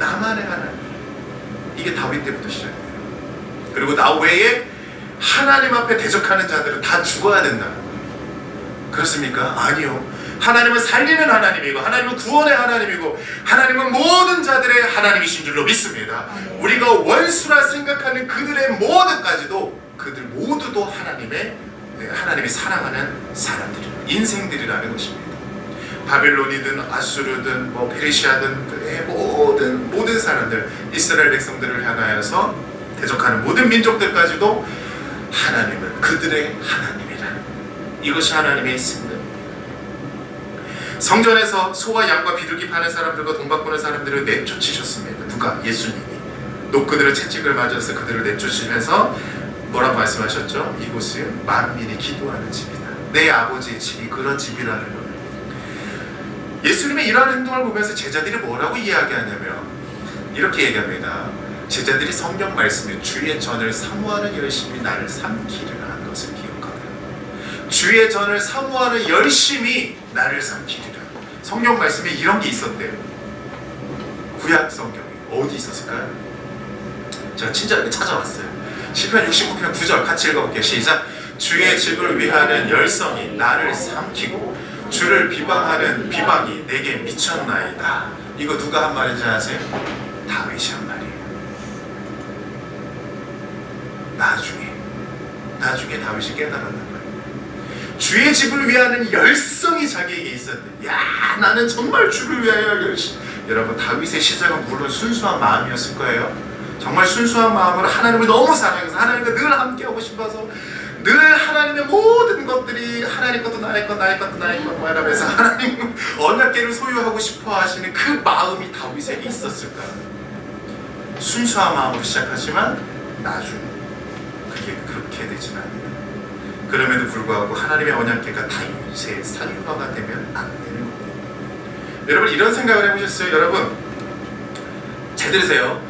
나만의 하나님, 이게 다윗 때부터 시작돼요. 그리고 나 외에 하나님 앞에 대적하는 자들은 다 죽어야 된다는 거예요. 그렇습니까? 아니요. 하나님은 살리는 하나님이고 하나님은 구원의 하나님이고 하나님은 모든 자들의 하나님이신 줄로 믿습니다. 우리가 원수라 생각하는 그들의 모두까지도, 그들 모두도 하나님이 사랑하는 사람들이, 인생들이라는 것입니다. 바벨론이든 아수르든 뭐 페르시아든 모든 사람들, 이스라엘 백성들을 향하여서 대적하는 모든 민족들까지도 하나님은 그들의 하나님이라. 이것이 하나님의 생각. 성전에서 소와 양과 비둘기 파는 사람들과 돈 바꾸는 사람들을 내쫓으셨습니다. 누가? 예수님이. 노크들의 채찍을 맞아서 그들을 내쫓으면서 뭐라고 말씀하셨죠? 이곳은 만민이 기도하는 집이다. 내 아버지의 집이 그런 집이라는 거예요. 예수님의 이러한 행동을 보면서 제자들이 뭐라고 이야기하냐면 이렇게 얘기합니다. 제자들이 성경 말씀에 주의 전을 사모하는 열심히 나를 삼키리라 한 것을 기억하라. 주의 전을 사모하는 열심히 나를 삼키리라. 성경 말씀에 이런 게 있었대요. 구약 성경에 어디 있었을까요? 제가 친절하게 찾아왔어요. 시편 69편 9절 같이 읽어볼게요. 시작. 주의 집을 위하는 열성이 나를 삼키고 주를 비방하는 비방이 내게 미쳤나이다. 이거 누가 한 말인지 아세요? 다윗이 한 말이에요. 나중에 다윗이 깨달았단 말이에요. 주의 집을 위하는 열성이 자기에게 있었대. 야, 나는 정말 주를 위하여 열심. 여러분, 다윗의 시작은 물론 순수한 마음이었을 거예요. 정말 순수한 마음으로 하나님을 너무 사랑해서 하나님과 늘 함께하고 싶어서 늘 하나님의 모든 것들이 하나님 것도 나의 것 뭐 이러면서 하나님 언약궤를 소유하고 싶어 하시는 그 마음이 다윗에게 있었을까? 순수한 마음으로 시작하지만 나중에 그게 그렇게 되지는 않습니다. 그럼에도 불구하고 하나님의 언약궤가 다윗의 사유화가 되면 안 되는 겁니다. 여러분, 이런 생각을 해보셨어요? 여러분, 잘 들으세요.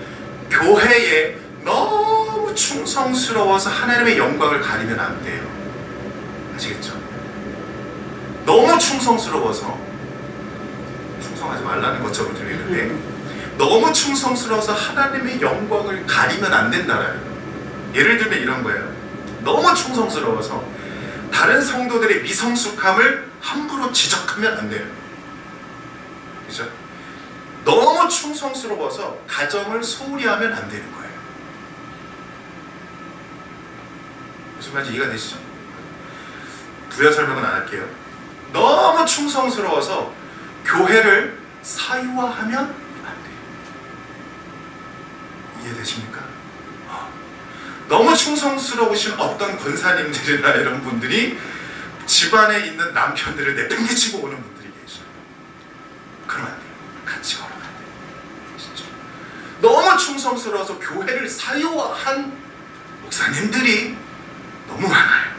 교회에 너무 충성스러워서 하나님의 영광을 가리면 안 돼요. 아시겠죠? 너무 충성스러워서, 충성하지 말라는 것처럼 들리는데 너무 충성스러워서 하나님의 영광을 가리면 안 된다라는 거예요. 예를 들면 이런 거예요. 너무 충성스러워서 다른 성도들의 미성숙함을 함부로 지적하면 안 돼요. 그죠? 너무 충성스러워서 가정을 소홀히 하면 안 되는 거예요. 무슨 말인지 이해가 되시죠? 부연 설명은 안 할게요. 너무 충성스러워서 교회를 사유화하면 안 돼요. 이해되십니까? 너무 충성스러우신 어떤 권사님들이나 이런 분들이 집안에 있는 남편들을 내팽개치고 오는 분들이 계셔요. 그러면 안 돼요. 같이 걸어가야 돼요. 진짜. 너무 충성스러워서 교회를 사유화한 목사님들이 너무 많아요.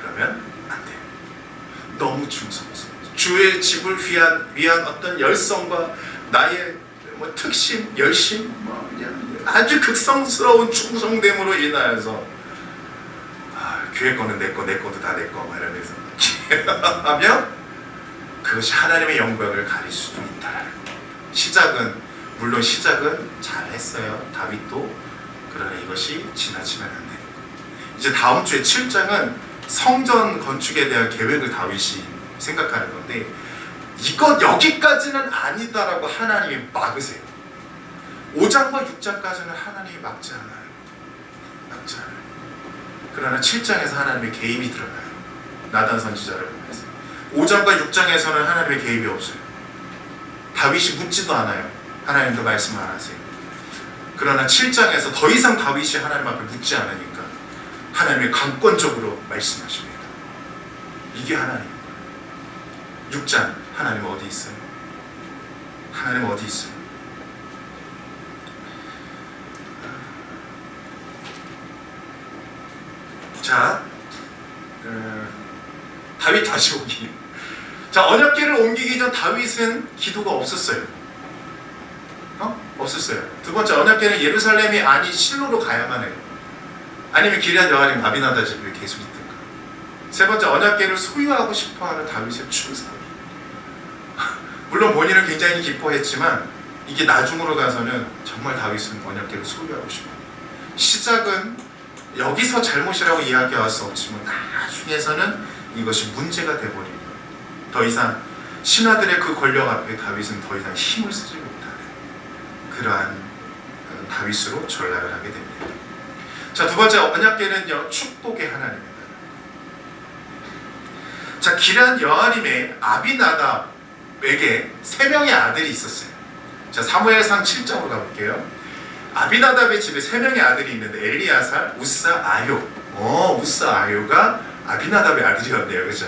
그러면 안 돼요. 너무 충성스러워. 주의 집을 위한 어떤 열성과 나의 특심, 열심, 그냥 아주 극성스러운 충성됨으로 인하여서 교회 거는 내 거, 내 것도 다 내 거, 막 이러면서 하면 그것이 하나님의 영광을 가릴 수도 있다라는 거예요. 물론 시작은 잘했어요, 다윗도. 그러나 이것이 지나치면 안 되는 거예요. 이제 다음 주에 7장은 성전 건축에 대한 계획을 다윗이 생각하는 건데, 이거 여기까지는 아니다라고 하나님이 막으세요. 5장과 6장까지는 하나님이 막지 않아요. 막지 않아요. 그러나 7장에서 하나님의 개입이 들어가요. 나단 선지자를 보면서. 5장과 6장에서는 하나님의 개입이 없어요. 다윗이 묻지도 않아요. 하나님도 말씀 안 하세요. 그러나 7장에서 더 이상 다윗이 하나님 앞에 묻지 않으니까 하나님이 강권적으로 말씀하십니다. 이게 하나님인 거예요. 6장, 하나님 어디 있어요? 하나님 어디 있어요? 자, 다윗 다시 오기. 자, 언약궤를 옮기기 전 다윗은 기도가 없었어요. 없었어요. 두 번째, 언약궤는 예루살렘이 아닌 실로로 가야만 해요. 아니면 기럇 여아림 아비나답 집에 계속 있든가. 세 번째, 언약궤를 소유하고 싶어하는 다윗의 충성. 물론 본인은 굉장히 기뻐했지만 이게 나중으로 가서는 정말 다윗은 언약궤를 소유하고 싶어요. 시작은 여기서 잘못이라고 이야기할 수 없지만 나중에서는 이것이 문제가 돼버리고 더 이상 신하들의 그 권력 앞에 다윗은 더 이상 힘을 쓰지 못하는 그러한 다윗으로 전락을 하게 됩니다. 자, 두 번째, 언약궤는요 축복의 하나님입니다. 자, 기럇 여아림의 아비나답에게 3명의 아들이 있었어요. 자, 사무엘상 7장으로 가볼게요. 아비나답의 집에 3명의 아들이 있는데 엘리야살, 우사, 아요. 우사, 아요가 아비나답의 아들이었네요. 그죠?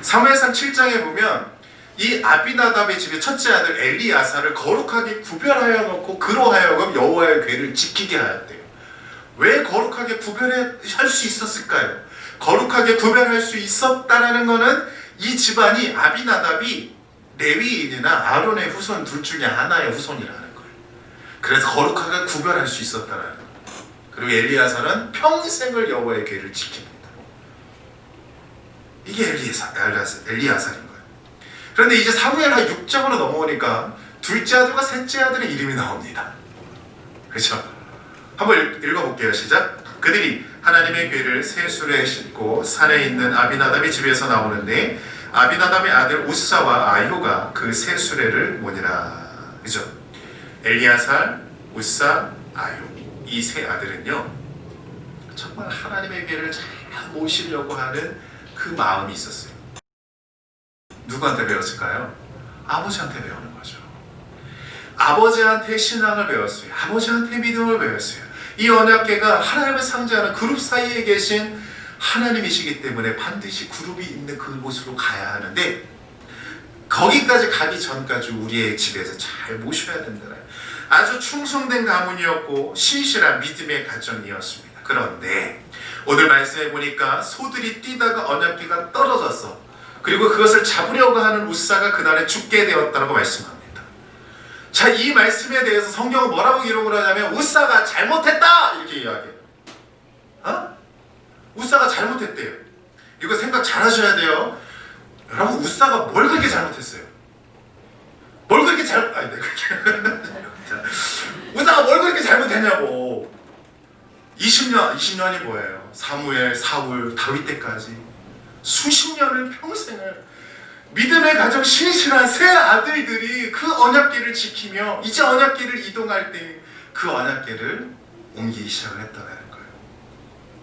사무엘상 7장에 보면 이 아비나답의 집의 첫째 아들 엘리야살을 거룩하게 구별하여 놓고 그로 하여금 여호와의 궤를 지키게 하였대요. 왜 거룩하게 구별할 수 있었을까요? 거룩하게 구별할 수 있었다라는 것은 이 집안이 아비나답이 레위인이나 아론의 후손 둘 중에 하나의 후손이라는 거예요. 그래서 거룩하게 구별할 수 있었다라는 거예요. 그리고 엘리야살은 평생을 여호와의 궤를 지킵니다. 이게 엘리야살인 거예요. 그런데 이제 사무엘하 6장으로 넘어오니까 둘째 아들과 셋째 아들의 이름이 나옵니다. 그렇죠? 한번 읽어볼게요. 시작. 그들이 하나님의 궤를 세술에 싣고 산에 있는 아비나답의 집에서 나오는데 아비나답의 아들 우사와 아효가 그 세수레를 모니라. 그죠? 엘리야살, 우사, 아효 이 세 아들은요 정말 하나님의 궤를 잘 모시려고 하는 그 마음이 있었어요. 누구한테 배웠을까요? 아버지한테 배우는 거죠. 아버지한테 신앙을 배웠어요. 아버지한테 믿음을 배웠어요. 이 언약궤가 하나님을 상징하는 그룹 사이에 계신 하나님이시기 때문에 반드시 그룹이 있는 그곳으로 가야 하는데 거기까지 가기 전까지 우리의 집에서 잘 모셔야 된다는 아주 충성된 가문이었고 신실한 믿음의 가정이었습니다. 그런데 오늘 말씀해 보니까 소들이 뛰다가 언약궤가 떨어졌어. 그리고 그것을 잡으려고 하는 우사가 그날에 죽게 되었다고 말씀합니다. 자, 이 말씀에 대해서 성경은 뭐라고 기록을 하냐면 우사가 잘못했다 이렇게 이야기해요. 우사가 잘못했대요. 이거 생각 잘 하셔야 돼요. 여러분, 우사가 뭘 그렇게 잘못했어요? 뭘 그렇게 우사가 뭘 그렇게 잘못했냐고. 20년이 뭐예요? 사무엘, 사울, 다윗 때까지 수십 년을 평생을 믿음의 가정 신실한 세 아들들이 그 언약궤를 지키며 이제 언약궤를 이동할 때 그 언약궤를 옮기기 시작을 했다는 거예요.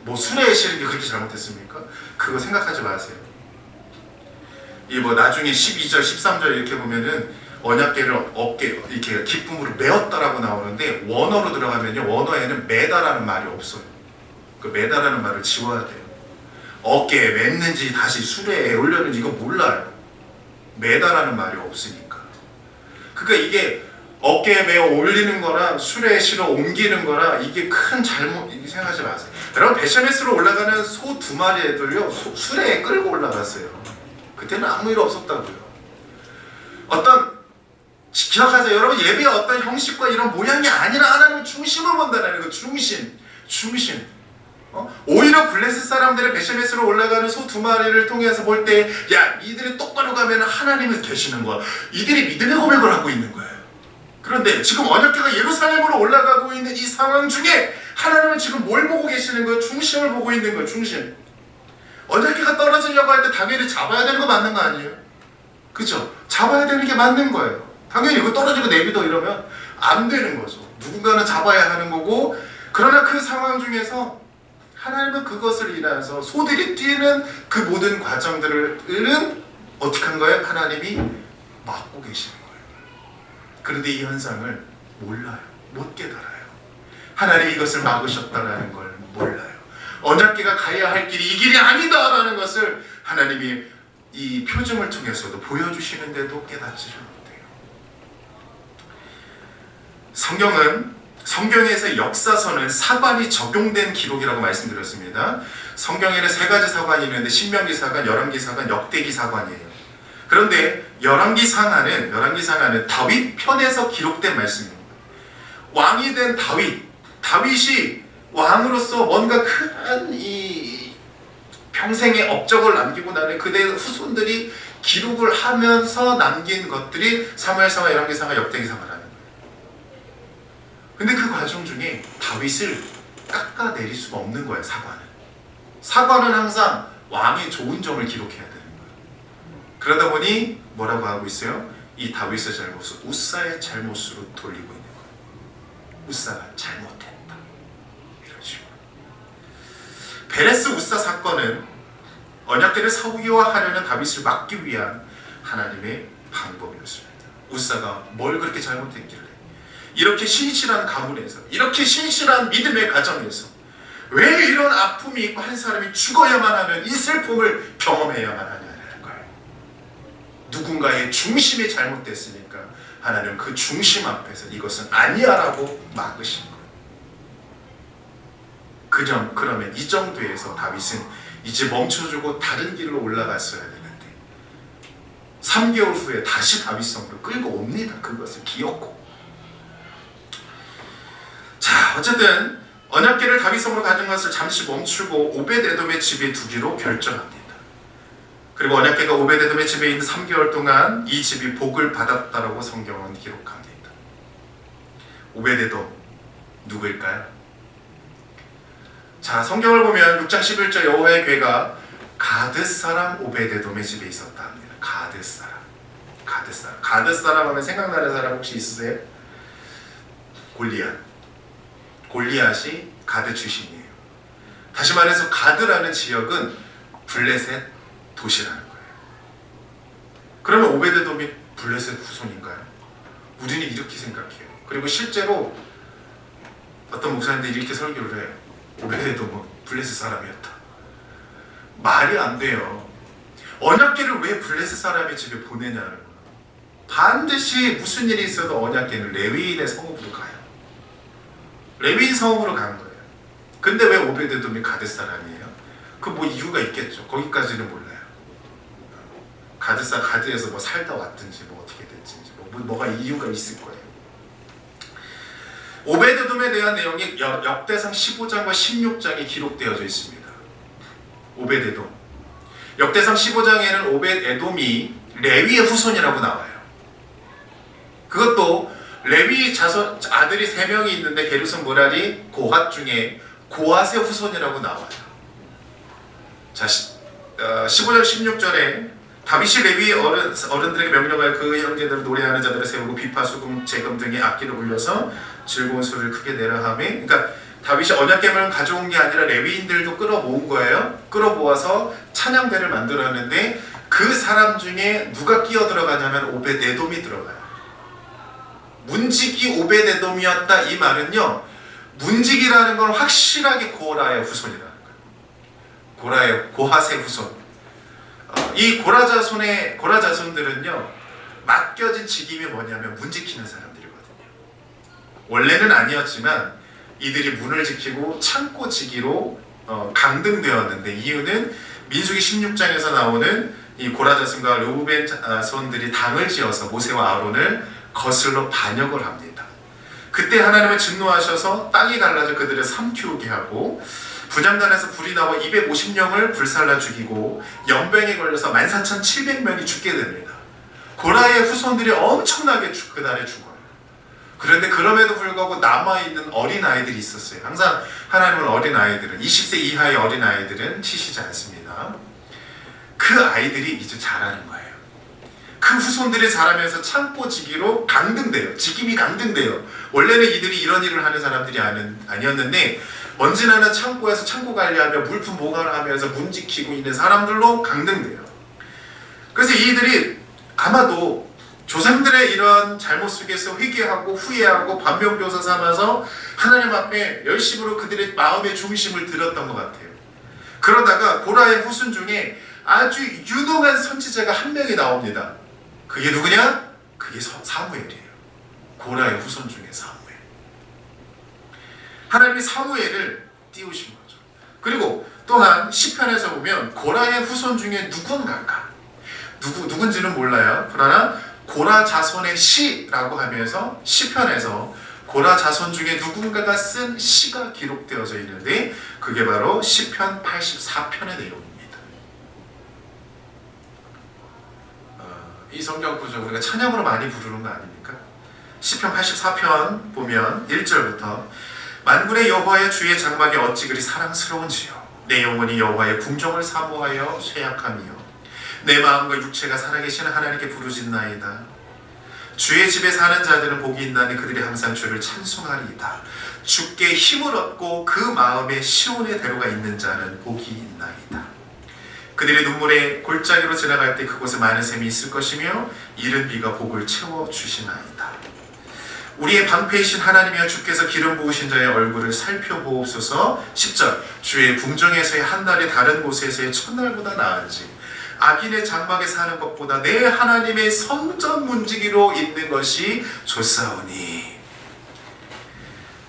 뭐 수레에 실은 게 그렇게 잘못했습니까? 그거 생각하지 마세요. 이 뭐 나중에 12절, 13절 이렇게 보면은 언약궤를 어깨 이렇게 기쁨으로 메었다라고 나오는데 원어로 들어가면요 원어에는 매다라는 말이 없어요. 그 매다라는 말을 지워야 돼요. 어깨에 맸는지 다시 수레에 올렸는지 이거 몰라요. 매다라는 말이 없으니까. 그러니까 이게 어깨에 메어 올리는 거나 수레에 실어 옮기는 거나 이게 큰 잘못 이렇게 생각하지 마세요. 여러분, 베샤메스로 올라가는 소 2마리 애들요 수레에 끌고 올라갔어요. 그때는 아무 일 없었다고요. 기억하세요. 여러분, 예배의 어떤 형식과 이런 모양이 아니라 하나님의 중심을 본다는 거. 중심. 오히려 블레셋 사람들의 베실메스로 올라가는 소 2마리를 통해서 볼 때, 야, 이들이 똑바로 가면 하나님이 계시는 거야. 이들이 믿음의 고백을 하고 있는 거예요. 그런데 지금 언약궤가 예루살렘으로 올라가고 있는 이 상황 중에 하나님은 지금 뭘 보고 계시는 거예요? 중심을 보고 있는 거예요. 중심. 언약궤가 떨어지려고 할 때 당연히 잡아야 되는 거 맞는 거 아니에요? 그죠? 잡아야 되는 게 맞는 거예요. 당연히 이거 떨어지고 내비둬 이러면 안 되는 거죠. 누군가는 잡아야 하는 거고, 그러나 그 상황 중에서 하나님은 그것을 인하여서 소들이 뛰는 그 모든 과정들은 어떻게 한 거예요? 하나님이 막고 계시는 거예요. 그런데 이 현상을 몰라요. 못 깨달아요. 하나님이 이것을 막으셨다라는 걸 몰라요. 언약궤가 가야 할 길이 이 길이 아니다라는 것을 하나님이 이 표징을 통해서도 보여주시는데도 깨닫지를 못해요. 성경에서 역사서는 사관이 적용된 기록이라고 말씀드렸습니다. 성경에는 3가지 사관이 있는데 신명기 사관, 열왕기 사관, 역대기 사관이에요. 그런데 열왕기 상하는 다윗 편에서 기록된 말씀입니다. 왕이 된 다윗이 왕으로서 뭔가 큰 이 평생의 업적을 남기고 나는 그대 후손들이 기록을 하면서 남긴 것들이 사무엘상하, 열왕기상하, 역대기상하라는 거예요. 근데 그 과정 중에 다윗을 깎아내릴 수가 없는 거예요. 사관은 항상 왕의 좋은 점을 기록해야 되는 거예요. 그러다 보니 뭐라고 하고 있어요? 이 다윗의 잘못을 우사의 잘못으로 돌리고 있는 거예요. 우사가 잘못했다. 이런 식으로. 베레스 우사 사건은 언약궤를 서기화하려는 다윗을 막기 위한 하나님의 방법이었습니다. 우사가 뭘 그렇게 잘못했길래 이렇게 신실한 가문에서, 이렇게 신실한 믿음의 가정에서 왜 이런 아픔이 있고 한 사람이 죽어야만 하는 이 슬픔을 경험해야만 하냐는 거예요. 누군가의 중심이 잘못됐으니까 하나님은 그 중심 앞에서 이것은 아니야라고 막으신 거예요. 그러면 이 정도에서 다윗은 이제 멈춰주고 다른 길로 올라갔어야 되는데 3개월 후에 다시 다윗성으로 끌고 옵니다. 그것을 기억고. 자, 어쨌든 언약궤를 다윗성으로 가진 것을 잠시 멈추고 오벳에돔의 집에 두기로 결정합니다. 그리고 언약궤가 오벳에돔의 집에 있는 3개월 동안 이 집이 복을 받았다라고 성경은 기록합니다. 오벳에돔 누구일까요? 자, 성경을 보면 6장 11절 여호와의 궤가 가드 사람 오벳에돔의 집에 있었다 합니다. 가드 사람 하면 생각나는 사람 혹시 있으세요? 골리앗이 가드 출신이에요. 다시 말해서 가드라는 지역은 블레셋 도시라는 거예요. 그러면 오벳에돔이 블레셋 후손인가요? 우리는 이렇게 생각해요. 그리고 실제로 어떤 목사님들이 이렇게 설교를 해요. 오벳에돔은 블레셋 사람이었다. 말이 안 돼요. 언약궤를 왜 블레셋 사람의 집에 보내냐는 거예요. 반드시 무슨 일이 있어도 언약궤는 레위인의 성읍으로 가요. 레위인 성읍으로 간 거예요. 근데 왜 오벳에돔이 가드 사람이에요? 그 뭐 이유가 있겠죠. 거기까지는 몰라요. 가드에서 뭐 살다 왔든지 뭐 어떻게 됐든지 뭐가 이유가 있을 거예요. 오벳에돔에 대한 내용이 역대상 15장과 16장에 기록되어져 있습니다. 오벳에돔. 역대상 15장에는 오벳에돔이 레위의 후손이라고 나와요. 그것도 레위 자손 아들이 3명이 있는데 게르손, 므라리, 고핫 중에 고핫의 후손이라고 나와요. 자, 15절 16절에 다윗이 레위 어른들에게 명령하여 그 형제들을 노래하는 자들을 세우고 비파, 수금, 재금 등의 악기를 울려서 즐거운 소리를 크게 내라 하며, 그러니까 다윗이 언약궤만 가져온 게 아니라 레위인들도 끌어모은 거예요. 끌어모아서 찬양대를 만들었는데 그 사람 중에 누가 끼어 들어가냐면 오벳에돔이 들어가요. 문지기 오벳에돔이었다 이 말은요, 문지기라는 건 확실하게 고라의 후손이라는 거예요. 고핫의 후손. 이 고라 자손들은요 맡겨진 직임이 뭐냐면 문 지키는 사람들이거든요. 원래는 아니었지만 이들이 문을 지키고 창고 지기로 강등되었는데, 이유는 민수기 16장에서 나오는 이 고라 자손과 르우벤 자손들이 당을 지어서 모세와 아론을 거슬러 반역을 합니다. 그때 하나님은 진노하셔서 땅이 갈라져 그들을 삼키우게 하고 분향단에서 불이 나와 250명을 불살라 죽이고 연병에 걸려서 14,700명이 죽게 됩니다. 고라의 후손들이 엄청나게 그날에 죽어요. 그런데 그럼에도 불구하고 남아있는 어린아이들이 있었어요. 항상 하나님은 어린아이들은 20세 이하의 어린아이들은 치시지 않습니다. 그 아이들이 이제 자라는 거예요. 그 후손들이 자라면서 창고지기로 강등돼요. 직임이 강등돼요. 원래는 이들이 이런 일을 하는 사람들이 아니었는데 먼지나는 창고에서 창고 관리하며 물품 보관하면서 문 지키고 있는 사람들로 강등돼요. 그래서 이들이 아마도 조상들의 이런 잘못 속에서 회개하고 후회하고 반면교사 삼아서 하나님 앞에 열심으로 그들의 마음의 중심을 들었던 것 같아요. 그러다가 고라의 후손 중에 아주 유능한 선지자가 한 명이 나옵니다. 그게 누구냐? 그게 사무엘이에요. 고라의 후손 중에 사무엘. 하나님이 사무엘을 띄우신 거죠. 그리고 또한 시편에서 보면 고라의 후손 중에 누군가가 누군지는 몰라요. 그러나 고라 자손의 시라고 하면서 시편에서 고라 자손 중에 누군가가 쓴 시가 기록되어져 있는데 그게 바로 시편 84편의 내용입니다. 이 성경 구절 우리가 찬양으로 많이 부르는 거 아닙니까? 시편 84편 보면 1절부터 만군의 여호와의 주의 장막이 어찌 그리 사랑스러운지요. 내 영혼이 여호와의 궁정을 사모하여 쇠약하며 내 마음과 육체가 살아계신 하나님께 부르짖나이다. 주의 집에 사는 자들은 복이 있나니 그들이 항상 주를 찬송하리이다. 주께 힘을 얻고 그 마음에 시온의 대로가 있는 자는 복이 있나이다. 그들의 눈물에 골짜기로 지나갈 때 그곳에 많은 샘이 있을 것이며 이른 비가 복을 채워주시나이다. 우리의 방패이신 하나님이여 주께서 기름 부으신 자의 얼굴을 살펴보옵소서. 10절 주의 궁정에서의 한날이 다른 곳에서의 첫날보다 나은지 악인의 장막에 사는 것보다 내 하나님의 성전 문지기로 있는 것이 좋사오니.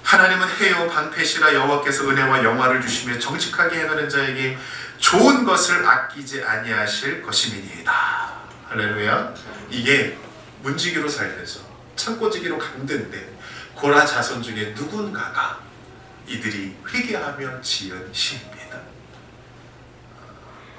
하나님은 해요 방패시라 여호와께서 은혜와 영화를 주시며 정직하게 행하는 자에게 좋은 것을 아끼지 아니하실 것임이니이다. 할렐루야. 이게 문지기로 살면서 창고지기로 강등된 고라 자손 중에 누군가가 이들이 회개하며 지은 시입니다.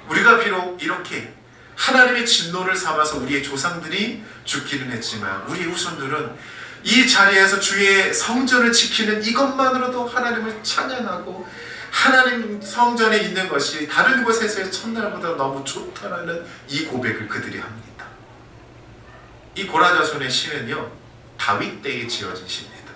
우리가 비록 이렇게 하나님의 진노를 삼아서 우리의 조상들이 죽기는 했지만 우리 후손들은 이 자리에서 주의 성전을 지키는 이것만으로도 하나님을 찬양하고 하나님 성전에 있는 것이 다른 곳에서의 첫날보다 너무 좋다라는 이 고백을 그들이 합니다. 이 고라 자손의 시는요 다윗 때에 지어진 시입니다.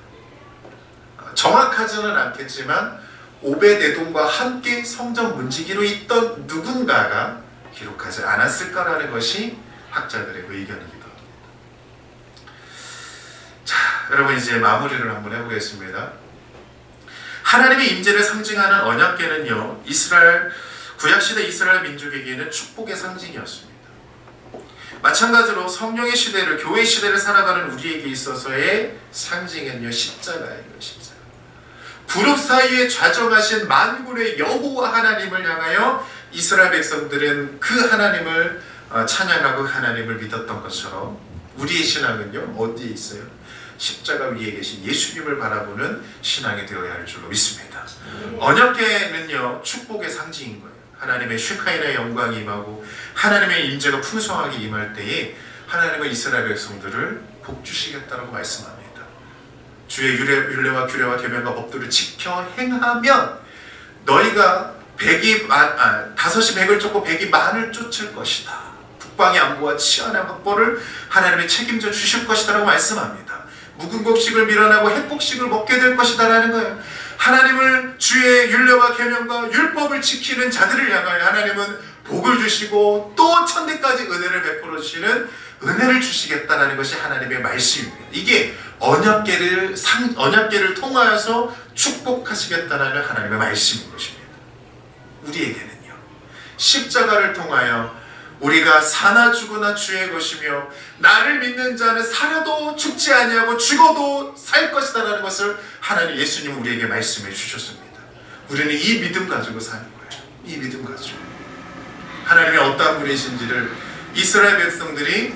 정확하지는 않겠지만 오벳에돔과 함께 성전 문지기로 있던 누군가가 기록하지 않았을까라는 것이 학자들의 의견이기도 합니다. 자, 여러분 이제 마무리를 한번 해보겠습니다. 하나님의 임재를 상징하는 언약궤는요 이스라엘 구약시대 이스라엘 민족에게는 축복의 상징이었습니다. 마찬가지로 성령의 시대를 교회 시대를 살아가는 우리에게 있어서의 상징은요 십자가예요. 십자가. 부릅 사이에 좌정하신 만군의 여호와 하나님을 향하여 이스라엘 백성들은 그 하나님을 찬양하고 하나님을 믿었던 것처럼 우리의 신앙은요 어디에 있어요? 십자가 위에 계신 예수님을 바라보는 신앙이 되어야 할 줄로 믿습니다. 언약궤는요 축복의 상징인 거예요. 하나님의 쉐카인의 영광이 임하고 하나님의 임재가 풍성하게 임할 때에 하나님은 이스라엘 백성들을 복주시겠다라고 말씀합니다. 주의 율례와 규례와 계명과 법도를 지켜 행하면 너희가 다섯이 백을 쫓고 백이 만을 쫓을 것이다. 북방의 안보와 치안의 확보를 하나님이 책임져 주실 것이다 라고 말씀합니다. 묵은 곡식을 밀어내고 햇곡식을 먹게 될 것이다 라는 거예요. 하나님을 주의 율례와 계명과 율법을 지키는 자들을 향하여 하나님은 복을 주시고 또 천대까지 은혜를 베풀어 주시는 은혜를 주시겠다라는 것이 하나님의 말씀입니다. 이게 언약궤를 통하여서 축복하시겠다라는 하나님의 말씀인 것입니다. 우리에게는요 십자가를 통하여 우리가 사나 죽으나 주의 것이며 나를 믿는 자는 살아도 죽지 아니하고 죽어도 살 것이다라는 것을 하나님 예수님은 우리에게 말씀해 주셨습니다. 우리는 이 믿음 가지고 사는 거예요. 이 믿음 가지고 하나님이 어떠한 분이신지를 이스라엘 백성들이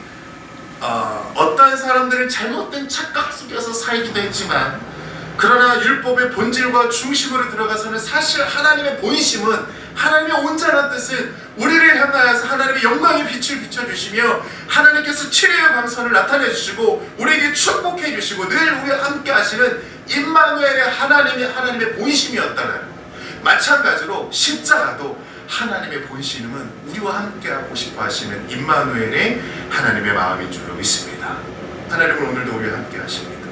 어떠한 사람들은 잘못된 착각 속에서 살기도 했지만 그러나 율법의 본질과 중심으로 들어가서는 사실 하나님의 본심은, 하나님의 온전한 뜻은 우리를 향하여서 하나님의 영광의 빛을 비춰주시며 하나님께서 치료의 광선을 나타내 주시고 우리에게 축복해 주시고 늘 우리와 함께 하시는 임마누엘의 하나님의 본심이었다는, 마찬가지로 십자가도 하나님의 본심은 우리와 함께하고 싶어 하시는 임마누엘의 하나님의 마음인 줄로 믿습니다. 하나님은 오늘도 우리와 함께 하십니다.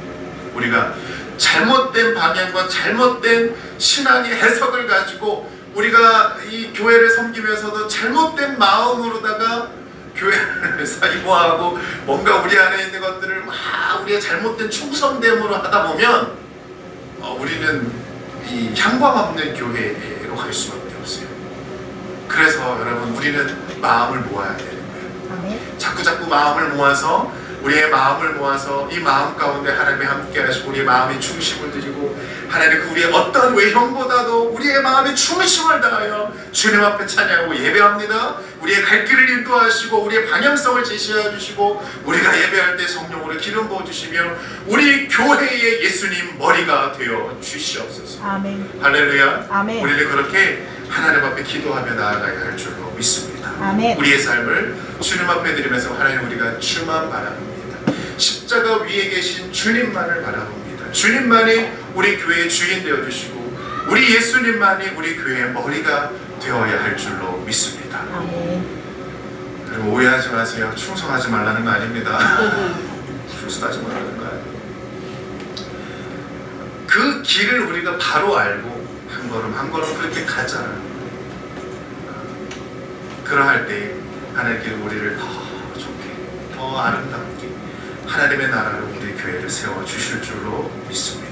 우리가 잘못된 방향과 잘못된 신앙의 해석을 가지고 우리가 이 교회를 섬기면서도 잘못된 마음으로다가 교회를 사모하고 뭔가 우리 안에 있는 것들을 막 우리의 잘못된 충성됨으로 하다 보면 우리는 이 향방 없는 교회로 갈 수밖에 없어요. 그래서 여러분, 우리는 마음을 모아야 되는 거예요. 자꾸 마음을 모아서, 우리의 마음을 모아서 이 마음 가운데 하나님이 함께 하시고 우리의 마음의 중심을 드리고 하나님 우리의 어떤 외형보다도 우리의 마음의 중심을 다하여 주님 앞에 찬양하고 예배합니다. 우리의 갈 길을 인도하시고 우리의 방향성을 제시해 주시고 우리가 예배할 때 성령으로 기름 부어 주시며 우리 교회의 예수님 머리가 되어 주시옵소서. 아멘. 할렐루야. 아멘. 우리는 그렇게 하나님 앞에 기도하며 나아가야 할 줄로 믿습니다. 아멘. 우리의 삶을 주님 앞에 드리면서 하나님, 우리가 주만 바라봅니다. 십자가 위에 계신 주님만을 바라봅니다. 주님만이 우리 교회의 주인 되어주시고 우리 예수님만이 우리 교회의 머리가 되어야 할 줄로 믿습니다. 아멘. 여러분, 오해하지 마세요. 충성하지 말라는 거 아닙니다. 충성하지 말라는 거 아니에요. 그 길을 우리가 바로 알고 한 걸음 한 걸음 그렇게 가자. 그러할 때 하나님께서 우리를 더 좋게, 더 아름답게 하나님의 나라로 우리 교회를 세워주실 줄로 믿습니다.